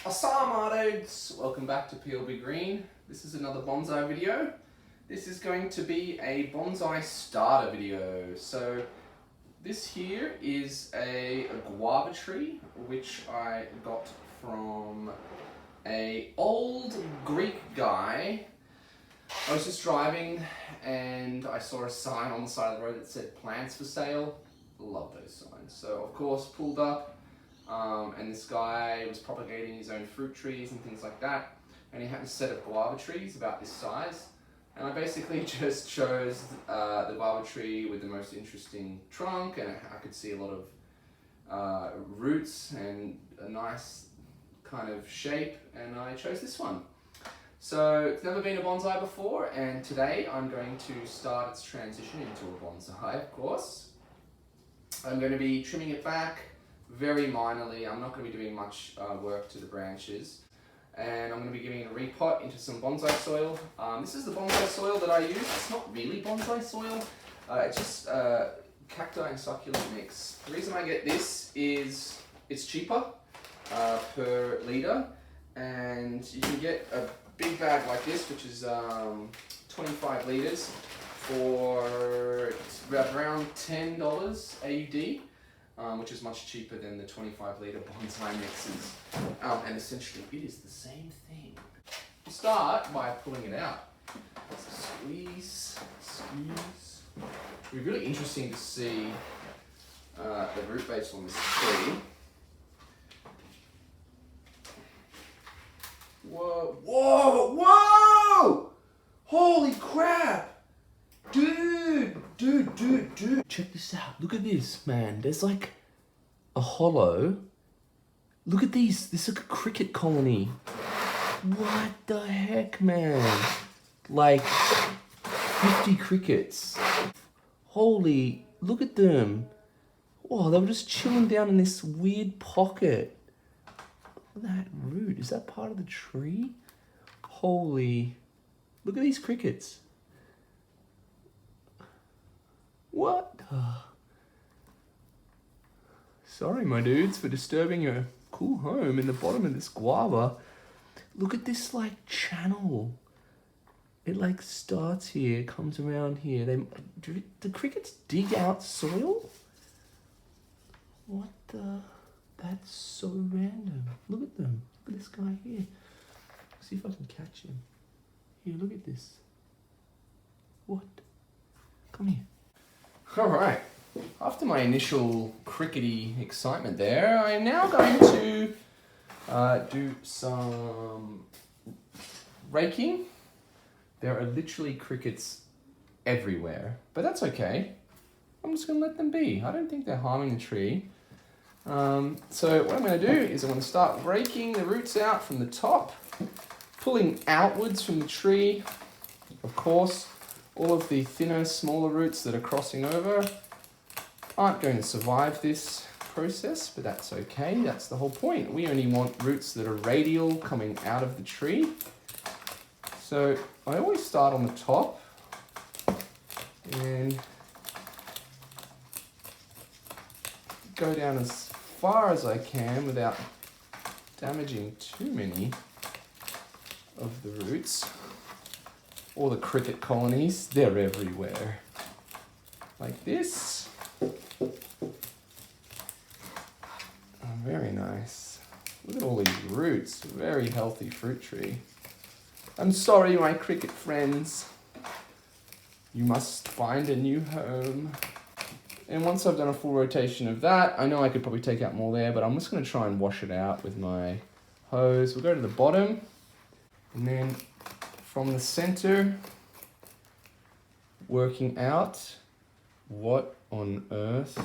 Assalamu alaikum, welcome back to PLB Green. This is another bonsai video. This is going to be a bonsai starter video. So this here is a guava tree which I got from an old Greek guy. I was just driving and I saw a sign on the side of the road that said plants for sale. Love those signs. So of course pulled up. And this guy was propagating his own fruit trees and things like that, and he had a set of guava trees about this size, and I basically just chose the guava tree with the most interesting trunk, and I could see a lot of roots and a nice kind of shape, and I chose this one. So it's never been a bonsai before, and today I'm going to start its transition into a bonsai, of course. I'm going to be trimming it back very minorly. I'm not going to be doing much work to the branches, and I'm going to be giving it a repot into some bonsai soil. This is the bonsai soil that I use. It's not really bonsai soil, it's just cacti and succulent mix. The reason I get this is it's cheaper per litre, and you can get a big bag like this, which is 25 litres for around $10 AUD. Which is much cheaper than the 25 litre bonsai mixes. And essentially it is the same thing. We'll start by pulling it out. So squeeze. It'll be really interesting to see the root base on this tree. Whoa! Holy crap! Dude! Check this out. Look at this, man. There's like a hollow. Look at these. This is like a cricket colony. What the heck, man? Like 50 crickets. Holy, look at them. Whoa, they were just chilling down in this weird pocket. Look at that root. Is that part of the tree? Holy, look at these crickets. What? Sorry, my dudes, for disturbing your cool home in the bottom of this guava. Look at this, like, channel. It, like, starts here, comes around here. Do the crickets dig out soil? What the? That's so random. Look at them. Look at this guy here. See if I can catch him. Here, look at this. What? Come here. Alright, after my initial crickety excitement there, I am now going to do some raking. There are literally crickets everywhere, but that's okay. I'm just going to let them be. I don't think they're harming the tree. So what I'm going to do is I'm going to start raking the roots out from the top, pulling outwards from the tree, of course. All of the thinner, smaller roots that are crossing over aren't going to survive this process, but that's okay. That's the whole point. We only want roots that are radial coming out of the tree. So I always start on the top and go down as far as I can without damaging too many of the roots. All the cricket colonies, they're everywhere. Like this. Oh, very nice. Look at all these roots. Very healthy fruit tree. I'm sorry, my cricket friends. You must find a new home. And once I've done a full rotation of that, I know I could probably take out more there, but I'm just going to try and wash it out with my hose. We'll go to the bottom, and then from the center, working out what on earth.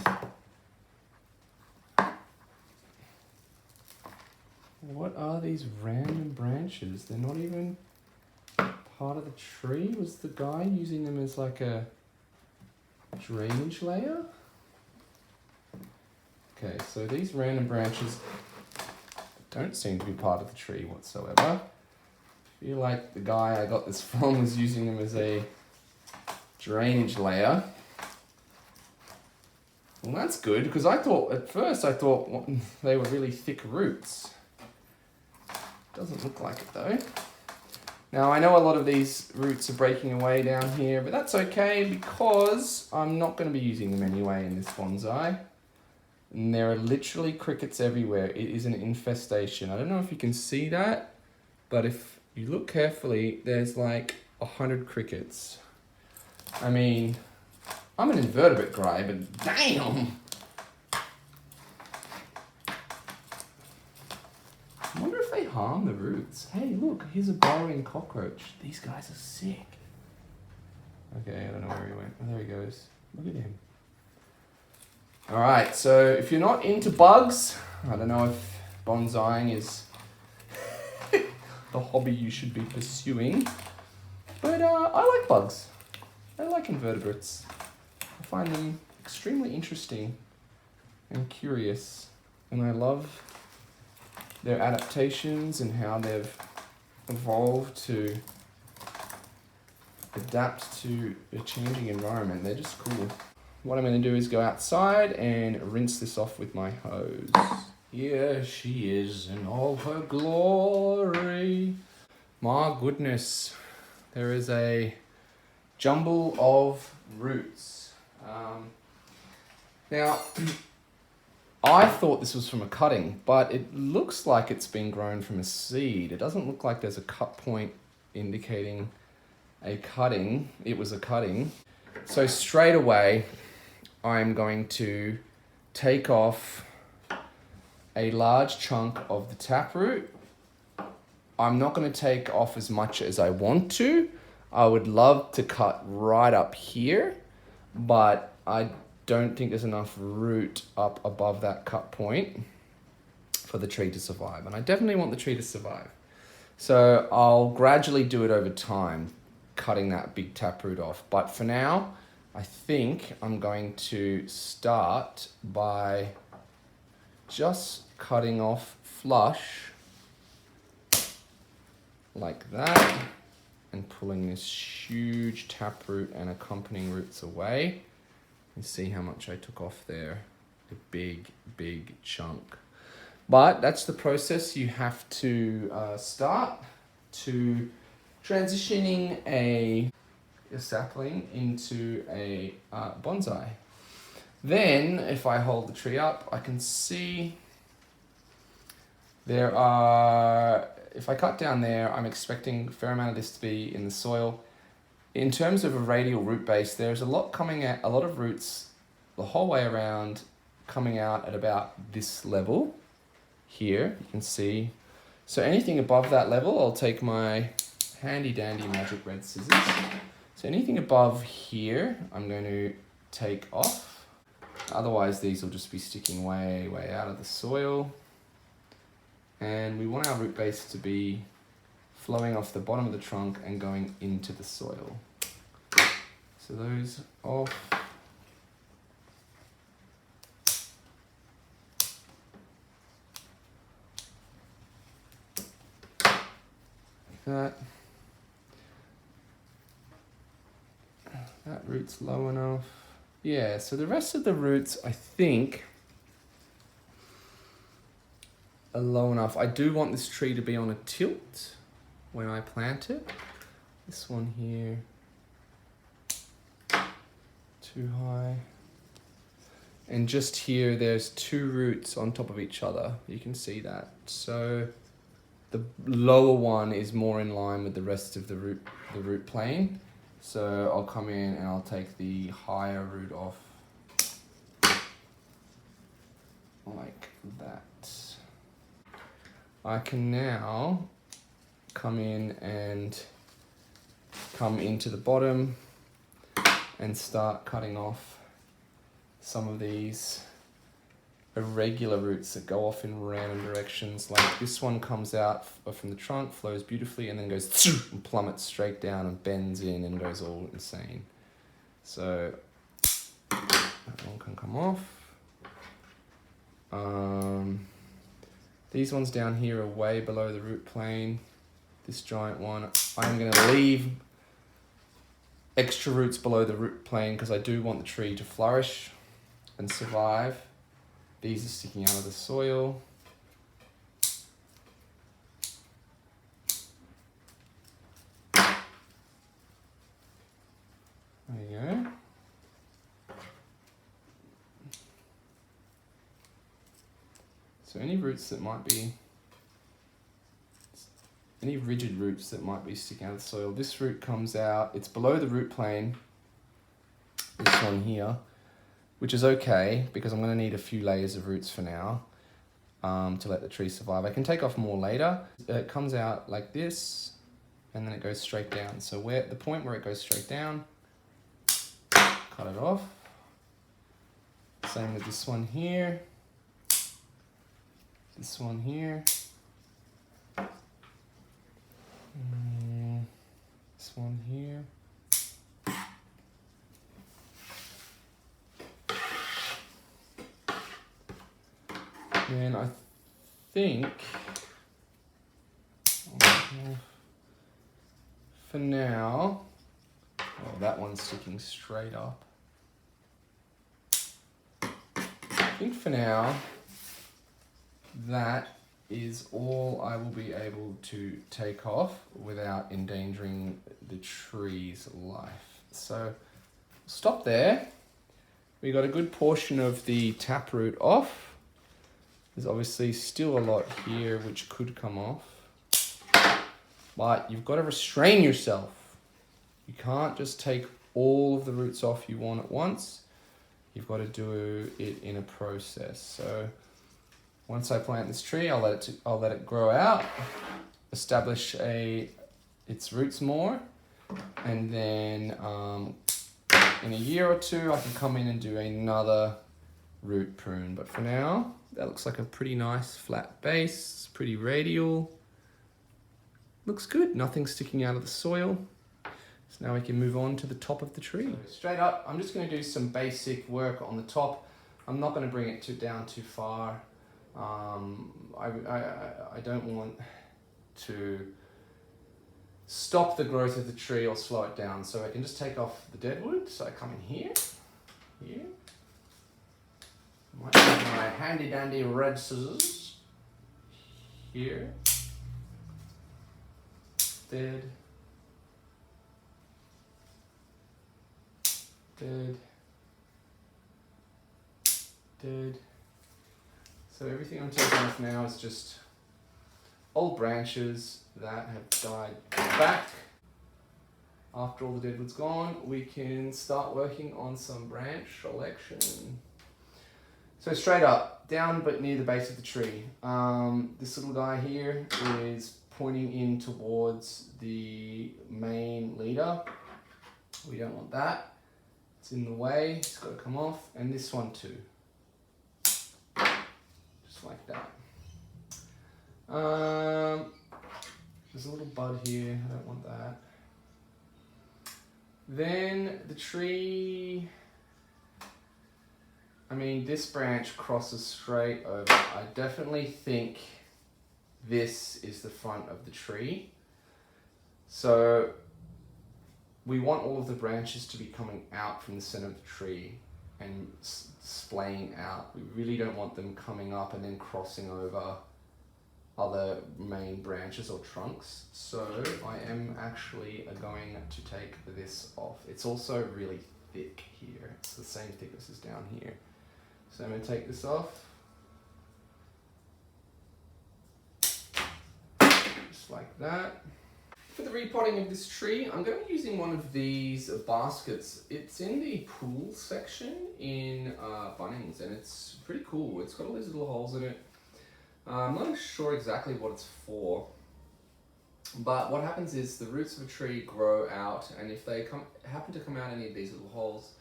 What are these random branches? They're not even part of the tree. Was the guy using them as like a drainage layer? Okay, so these random branches don't seem to be part of the tree whatsoever. I feel like the guy I got this from was using them as a drainage layer. Well, that's good, because at first I thought they were really thick roots. Doesn't look like it though. Now I know a lot of these roots are breaking away down here, but that's okay because I'm not going to be using them anyway in this bonsai. And there are literally crickets everywhere. It is an infestation. I don't know if you can see that, but if you look carefully, there's like 100 crickets. I mean, I'm an invertebrate guy, but damn! I wonder if they harm the roots. Hey, look, here's a burrowing cockroach. These guys are sick. Okay, I don't know where he went. Oh, there he goes. Look at him. All right, so if you're not into bugs, I don't know if bonsaiing is the hobby you should be pursuing, but I like bugs. I like invertebrates. I find them extremely interesting and curious, and I love their adaptations and how they've evolved to adapt to a changing environment. They're just cool. What I'm going to do is go outside and rinse this off with my hose. Here she is in all her glory. My goodness, there is a jumble of roots. Now, I thought this was from a cutting, but it looks like it's been grown from a seed. It doesn't look like there's a cut point indicating a cutting. It was a cutting. So straight away, I'm going to take off a large chunk of the taproot. I'm not going to take off as much as I want to. I would love to cut right up here, but I don't think there's enough root up above that cut point for the tree to survive. And I definitely want the tree to survive. So I'll gradually do it over time, cutting that big taproot off. But for now, I think I'm going to start by just cutting off flush like that and pulling this huge taproot and accompanying roots away. You see how much I took off there, a big, big chunk. But that's the process you have to start to transitioning a sapling into a bonsai. Then, if I hold the tree up, I can see there are, if I cut down there, I'm expecting a fair amount of this to be in the soil. In terms of a radial root base, there's a lot coming out, a lot of roots the whole way around coming out at about this level here, you can see. So anything above that level, I'll take my handy dandy magic red scissors. So anything above here, I'm going to take off. Otherwise, these will just be sticking way, way out of the soil. And we want our root base to be flowing off the bottom of the trunk and going into the soil. So those off. Like that root's low enough. Yeah, so the rest of the roots, I think, are low enough. I do want this tree to be on a tilt when I plant it. This one here, too high. And just here, there's two roots on top of each other. You can see that. So the lower one is more in line with the rest of the root plane. So I'll come in and I'll take the higher root off like that. I can now come in and come into the bottom and start cutting off some of these irregular roots that go off in random directions. Like this one comes out from the trunk, flows beautifully, and then goes and plummets straight down and bends in and goes all insane. So that one can come off. These ones down here are way below the root plane. This giant one, I'm going to leave extra roots below the root plane because I do want the tree to flourish and survive. These are sticking out of the soil. So any roots that might be, any rigid roots that might be sticking out of the soil, this root comes out, it's below the root plane, this one here, which is okay because I'm going to need a few layers of roots for now to let the tree survive. I can take off more later. It comes out like this and then it goes straight down. So where the point where it goes straight down, cut it off. Same with this one here. This one here. This one here. And I think for now, oh, that one's sticking straight up. I think for now, that is all I will be able to take off without endangering the tree's life. So stop there. We got a good portion of the taproot off. There's obviously still a lot here which could come off, but you've got to restrain yourself. You can't just take all of the roots off you want at once. You've got to do it in a process. So once I plant this tree, I'll let it grow out, establish its roots more, and then in a year or two I can come in and do another root prune. But for now, that looks like a pretty nice flat base, pretty radial. Looks good, nothing sticking out of the soil. So now we can move on to the top of the tree. So straight up, I'm just going to do some basic work on the top. I'm not going to bring it down too far. I don't want to stop the growth of the tree or slow it down. So I can just take off the dead wood. So I come in here. Might have my handy dandy red scissors here. Dead. So everything I'm taking off now is just old branches that have died back. After all the dead wood's gone, we can start working on some branch selection. So straight up, down but near the base of the tree. This little guy here is pointing in towards the main leader. We don't want that. It's in the way, it's got to come off. And this one too. Just like that. There's a little bud here, I don't want that. Then the tree, I mean, this branch crosses straight over. I definitely think this is the front of the tree. So we want all of the branches to be coming out from the center of the tree and splaying out. We really don't want them coming up and then crossing over other main branches or trunks. So I am actually going to take this off. It's also really thick here. It's the same thickness as down here. So I'm going to take this off. Just like that. For the repotting of this tree, I'm going to be using one of these baskets. It's in the pool section in Bunnings, and it's pretty cool. It's got all these little holes in it. I'm not sure exactly what it's for, but what happens is the roots of a tree grow out, and if they happen to come out any of these little holes,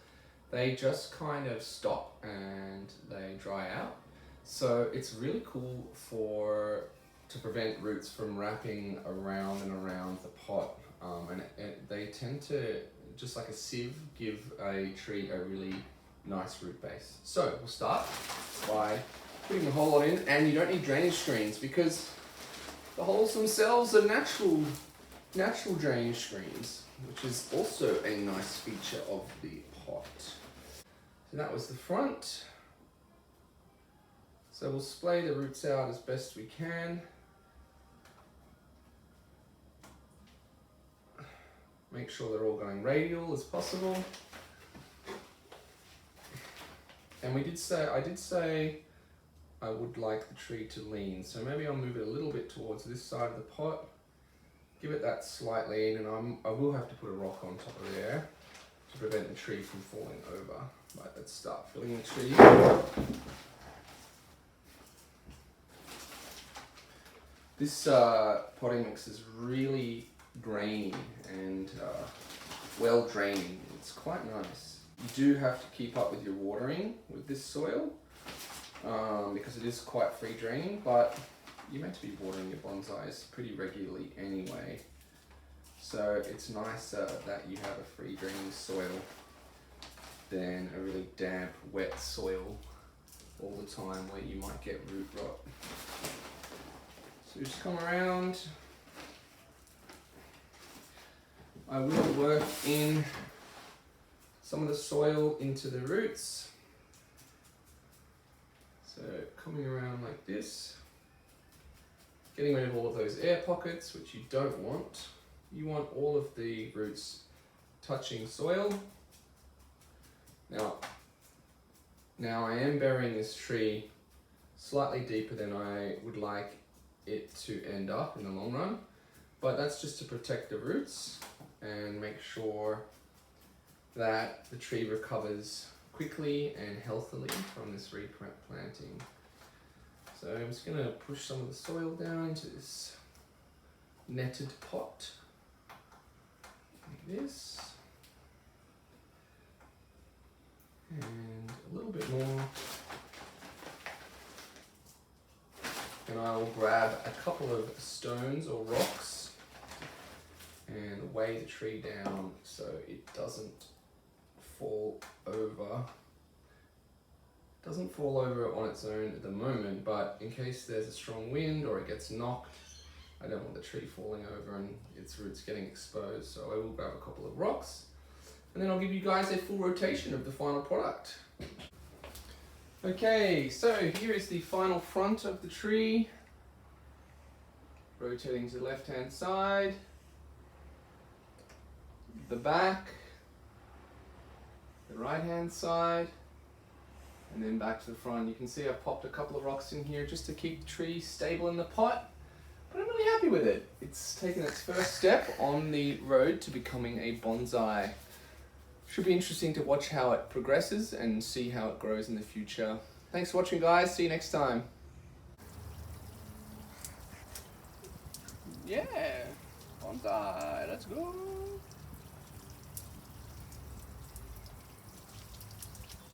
they just kind of stop and they dry out. So it's really cool to prevent roots from wrapping around and around the pot, and they tend to, just like a sieve, give a tree a really nice root base. So we'll start by putting the whole lot in, and you don't need drainage screens because the holes themselves are natural drainage screens, which is also a nice feature of the pot. So that was the front. So we'll splay the roots out as best we can. Make sure they're all going radial as possible. And I did say I would like the tree to lean. So maybe I'll move it a little bit towards this side of the pot. Give it that slight lean, and I will have to put a rock on top of there to prevent the tree from falling over. Right, let's start filling the tree. This potting mix is really grainy and well draining. It's quite nice. You do have to keep up with your watering with this soil because it is quite free draining, but you're meant to be watering your bonsais pretty regularly anyway. So it's nicer that you have a free draining soil than a really damp, wet soil all the time where you might get root rot. So just come around. I will work in some of the soil into the roots. So coming around like this, getting rid of all of those air pockets, which you don't want. You want all of the roots touching soil. Now I am burying this tree slightly deeper than I would like it to end up in the long run, but that's just to protect the roots and make sure that the tree recovers quickly and healthily from this replanting. So I'm just going to push some of the soil down into this netted pot, like this, and a little bit more. And I will grab a couple of stones or rocks and weigh the tree down so it doesn't fall over. It doesn't fall over on its own at the moment, but in case there's a strong wind or it gets knocked, I don't want the tree falling over and its roots getting exposed. So I will grab a couple of rocks and then I'll give you guys a full rotation of the final product. Okay, so here is the final front of the tree. Rotating to the left hand side, the back, the right hand side, and then back to the front. You can see I've popped a couple of rocks in here just to keep the tree stable in the pot, but I'm really happy with it. It's taken its first step on the road to becoming a bonsai. Should be interesting to watch how it progresses and see how it grows in the future. Thanks for watching, guys. See you next time. Yeah, bonsai, let's go.